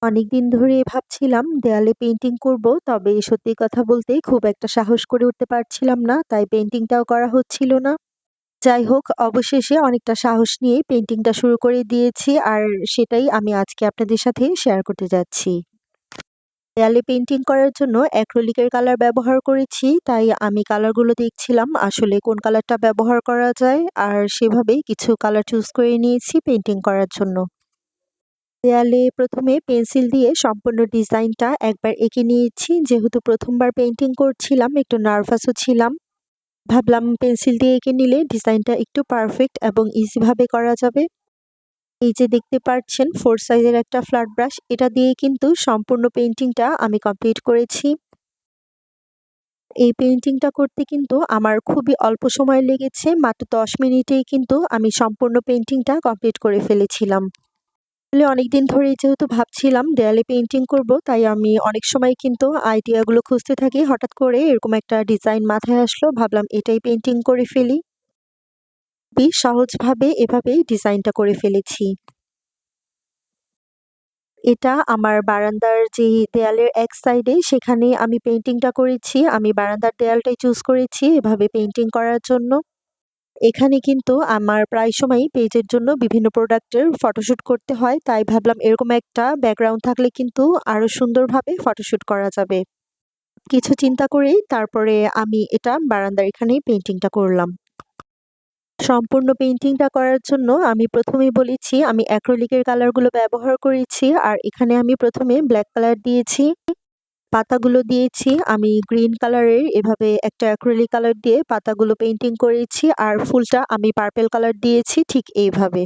অনেকদিন ধরে ভাবছিলাম দেয়ালে পেইন্টিং করব, তবে সত্যি কথা বলতে খুব একটা সাহস করে উঠতে পারছিলাম না, তাই পেইন্টিংটাও করা হচ্ছিল না। যাই হোক, অবশেষে অনেকটা সাহস নিয়ে পেইন্টিংটা শুরু করে দিয়েছি, আর সেটাই আমি আজকে আপনাদের সাথে শেয়ার করতে যাচ্ছি। দেয়ালে পেইন্টিং করার জন্য অ্যাক্রিলিকের কালার ব্যবহার করেছি, তাই আমি কালারগুলো দেখছিলাম আসলে কোন কালারটা ব্যবহার করা যায়, আর সেভাবেই কিছু কালার চুজ করে নিয়েছি পেইন্টিং করার জন্য। দেয়ালে প্রথমে পেন্সিল দিয়ে সম্পূর্ণ ডিজাইনটা একবার এঁকে নিয়েছি। যেহেতু প্রথমবার পেইন্টিং করছিলাম, একটু নার্ভাসও ছিলাম। ভাবলাম পেন্সিল দিয়ে এঁকে নিলে ডিজাইনটা একটু পারফেক্ট এবং ইজিভাবে করা যাবে। এই যে দেখতে পাচ্ছেন 4 সাইজের একটা ফ্ল্যাট ব্রাশ, এটা দিয়ে কিন্তু সম্পূর্ণ পেইন্টিংটা আমি কমপ্লিট করেছি। এই পেইন্টিংটা করতে কিন্তু আমার খুবই অল্প সময় লেগেছে, মাত্র 10 মিনিটেই কিন্তু আমি সম্পূর্ণ পেইন্টিংটা কমপ্লিট করে ফেলেছিলাম। আসলে অনেকদিন ধরেই যেহেতু ভাবছিলাম দেয়ালে পেইন্টিং করব, তাই আমি অনেক সময় কিন্তু আইডিয়াগুলো খুঁজতে থাকি। হঠাৎ করে এরকম একটা ডিজাইন মাথায় আসলো, ভাবলাম এটাই পেইন্টিং করে ফেলি। খুবই সহজভাবে এভাবেই ডিজাইনটা করে ফেলেছি। এটা আমার বারান্দার যে দেয়ালের এক সাইডে, সেখানে আমি পেইন্টিংটা করেছি। আমি বারান্দার দেয়ালটাই চুজ করেছি এভাবে পেইন্টিং করার জন্য। এখানে কিন্তু আমার প্রায় সময়ই পেজের জন্য বিভিন্ন প্রোডাক্টের ফটোশুট করতে হয়। তাই ভাবলাম এরকম একটা ব্যাকগ্রাউন্ড থাকলে কিন্তু আরো সুন্দরভাবে ফটোশুট করা যাবে। কিছু চিন্তা করেই তারপরে আমি এটা বারান্দার এখানেই পেইন্টিংটা করলাম। সম্পূর্ণ পেইন্টিংটা করার জন্য আমি প্রথমেই বলেছি আমি অ্যাক্রিলিকের কালারগুলো ব্যবহার করেছি, আর এখানে আমি প্রথমে ব্ল্যাক কালার দিয়েছি। পাতাগুলো দিয়েছি আমি গ্রিন কালারের, এভাবে একটা অ্যাক্রিলিক কালার দিয়ে পাতাগুলো পেইন্টিং করেছি, আর ফুলটা আমি পার্পল কালার দিয়েছি ঠিক এইভাবে।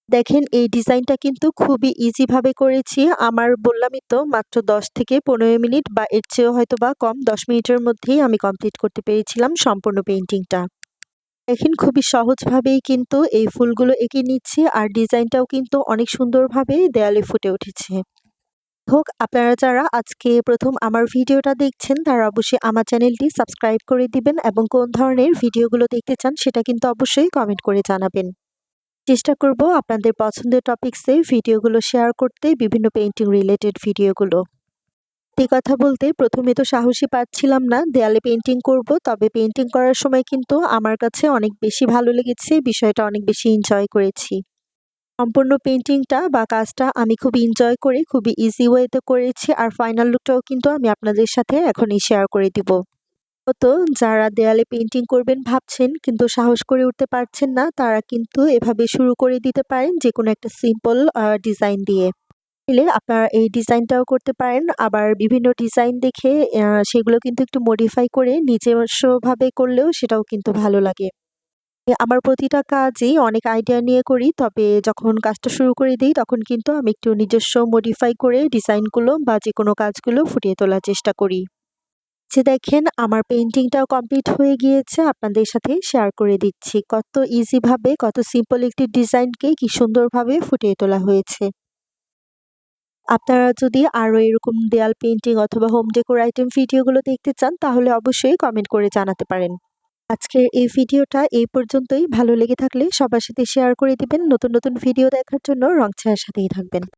দেখেন এই ডিজাইনটা কিন্তু খুবই ইজি ভাবে করেছি। আমার বললামই তো মাত্র 10 থেকে 15 মিনিট বা এর চেয়েও হয়তোবা কম, 10 মিনিটের মধ্যেই আমি কমপ্লিট করতে পেরেছিলাম সম্পূর্ণ পেইন্টিংটা। দেখেন খুবই সহজভাবেই কিন্তু এই ফুলগুলো এঁকে নিচ্ছি, আর ডিজাইনটাও কিন্তু অনেক সুন্দরভাবে দেয়ালে ফুটে উঠেছে। হোক, আপনারা যারা আজকে প্রথম আমার ভিডিওটা দেখছেন তারা অবশ্যই আমার চ্যানেলটি সাবস্ক্রাইব করে দিবেন, এবং কোন ধরনের ভিডিওগুলো দেখতে চান সেটা কিন্তু অবশ্যই কমেন্ট করে জানাবেন। চেষ্টা করব আপনাদের পছন্দের টপিকসে ভিডিওগুলো শেয়ার করতে, বিভিন্ন পেইন্টিং রিলেটেড ভিডিওগুলো। এই কথা বলতে প্রথমে তো সাহসী পাচ্ছিলাম না দেয়ালে পেইন্টিং করব, তবে পেইন্টিং করার সময় কিন্তু আমার কাছে অনেক বেশি ভালো লেগেছে, বিষয়টা অনেক বেশি এনজয় করেছি। সম্পূর্ণ পেইন্টিংটা বা কাজটা আমি খুব এনজয় করে খুবই ইজি ওয়েতে করেছি, আর ফাইনাল লুকটাও কিন্তু আমি আপনাদের সাথে এখনই শেয়ার করে দিব। তো যারা দেয়ালে পেইন্টিং করবেন ভাবছেন কিন্তু সাহস করে উঠতে পারছেন না, তারা কিন্তু এভাবে শুরু করে দিতে পারেন যেকোনো একটা সিম্পল ডিজাইন দিয়ে। চাইলে আপনারা এই ডিজাইনটাও করতে পারেন, আবার বিভিন্ন ডিজাইন দেখে সেগুলো কিন্তু একটু মডিফাই করে নিজস্বভাবে করলেও সেটাও কিন্তু ভালো লাগে। আমার প্রতিটা কাজই অনেক আইডিয়া নিয়ে করি, তবে যখন কাজটা শুরু করে দিই তখন কিন্তু আমি একটু নিজস্ব মডিফাই করে ডিজাইনগুলো বা যেকোনো কাজগুলো ফুটিয়ে তোলার চেষ্টা করি। যে দেখেন আমার পেইন্টিংটাও কমপ্লিট হয়ে গিয়েছে, আপনাদের সাথে শেয়ার করে দিচ্ছি কত ইজি ভাবে কত সিম্পল একটি ডিজাইনকে কি সুন্দরভাবে ফুটিয়ে তোলা হয়েছে। আপনারা যদি আরো এরকম দেয়াল পেইন্টিং অথবা হোম ডেকোর আইটেম ভিডিওগুলো দেখতে চান তাহলে অবশ্যই কমেন্ট করে জানাতে পারেন। আজকের এই ভিডিওটা এই পর্যন্তই। ভালো লেগে থাকলে সবার সাথে শেয়ার করে দিবেন। নতুন নতুন ভিডিও দেখার জন্য রং ছায়ার সাথেই থাকবেন।